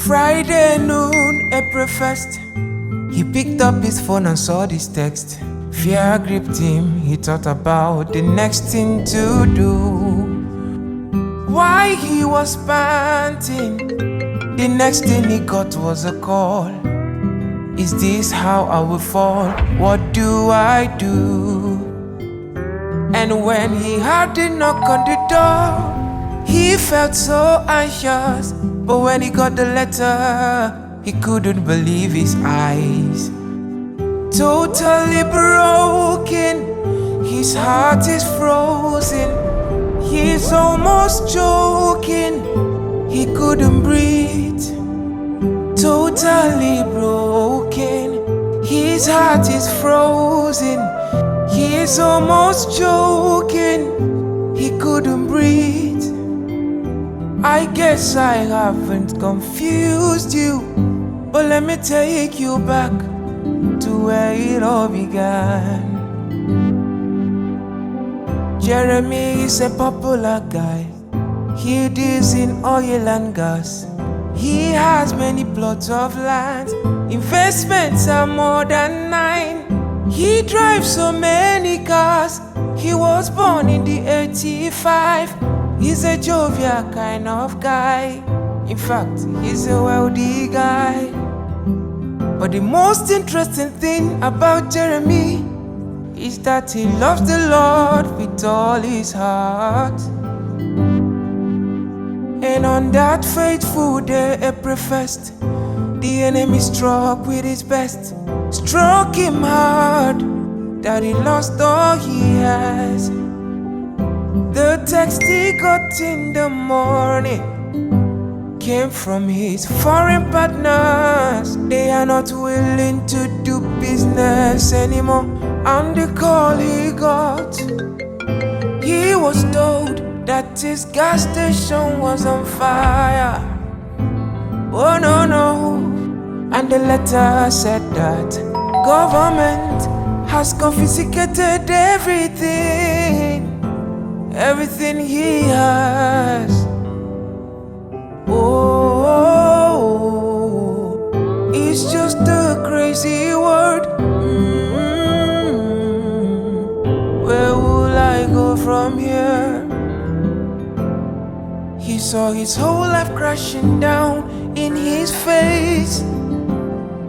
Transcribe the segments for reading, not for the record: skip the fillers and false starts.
Friday noon, April 1st, he picked up his phone and saw this text. Fear gripped him, he thought about the next thing to do. Why he was panting, the next thing he got was a call. Is this how I will fall? What do I do? And when he heard the knock on the door, he felt so anxious. But when he got the letter, he couldn't believe his eyes. Totally broken, his heart is frozen. He's almost choking, he couldn't breathe. Totally broken, his heart is frozen. He's almost choking, he couldn't breathe. I guess I haven't confused you, but let me take you back to where it all began. Jeremy is a popular guy. He deals in oil and gas. He has many plots of land. Investments are more than 9. He drives so many cars. He was born in the 85. He's a jovial kind of guy. In fact, he's a wealthy guy. But the most interesting thing about Jeremy is that he loves the Lord with all his heart. And on that fateful day, April 1st, the enemy struck with his best. Struck him hard that he lost all he has. The text he got in the morning came from his foreign partners. They are not willing to do business anymore. And the call he got, he was told that his gas station was on fire. Oh no, no. And the letter said that government has confiscated everything he has. Oh, it's just a crazy word. Where will I go from here? He saw his whole life crashing down in his face,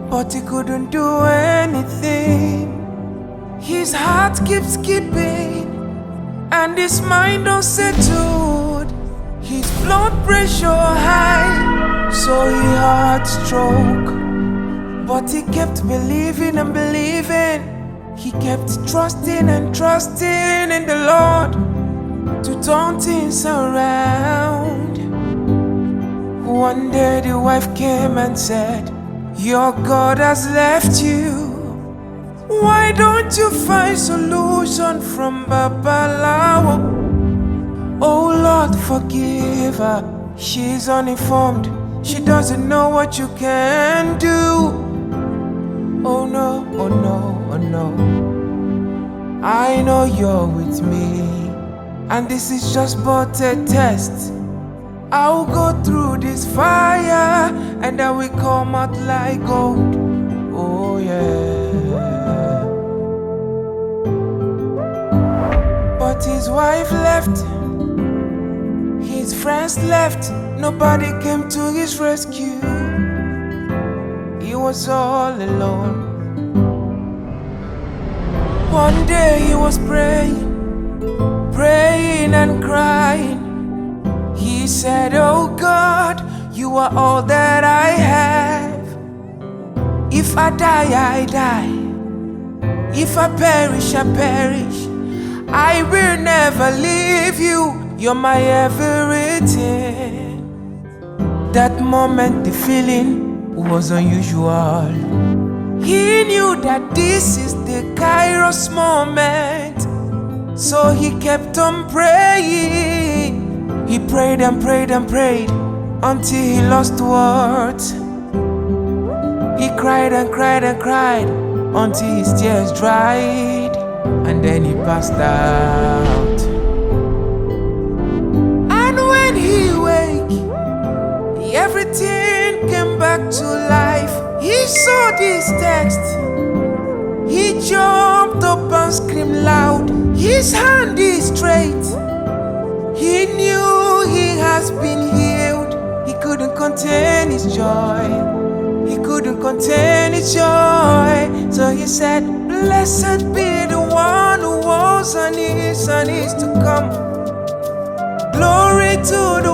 but he couldn't do anything. His heart keeps skipping and his mind unsettled. His blood pressure high, so he had stroke. But he kept believing and believing. He kept trusting and trusting in the Lord to turn things around. One day the wife came and said, your God has left you. Why don't you find solution from Babalawo? Oh Lord, forgive her. She's uninformed. She doesn't know what you can do. Oh no, oh no, oh no. I know you're with me, and this is just but a test. I'll go through this fire, and I will come out like gold. Oh yeah. But his wife left, his friends left. Nobody came to his rescue. He was all alone. One day he was praying and crying. He said, oh God, you are all that I have. If I die, I die. If I perish, I perish. I will never leave you. You're my everything. That moment, the feeling was unusual. He knew that this is the Kairos moment, so he kept on praying. He prayed and prayed and prayed until he lost words. He cried and cried and cried until his tears dried, and then he passed out. And when he wake, everything came back to life. He saw this text. He jumped up and screamed loud. His hand is straight. He knew he has been healed. He couldn't contain his joy. He couldn't contain his joy. So he said, blessed be the one who was and is to come. Glory to the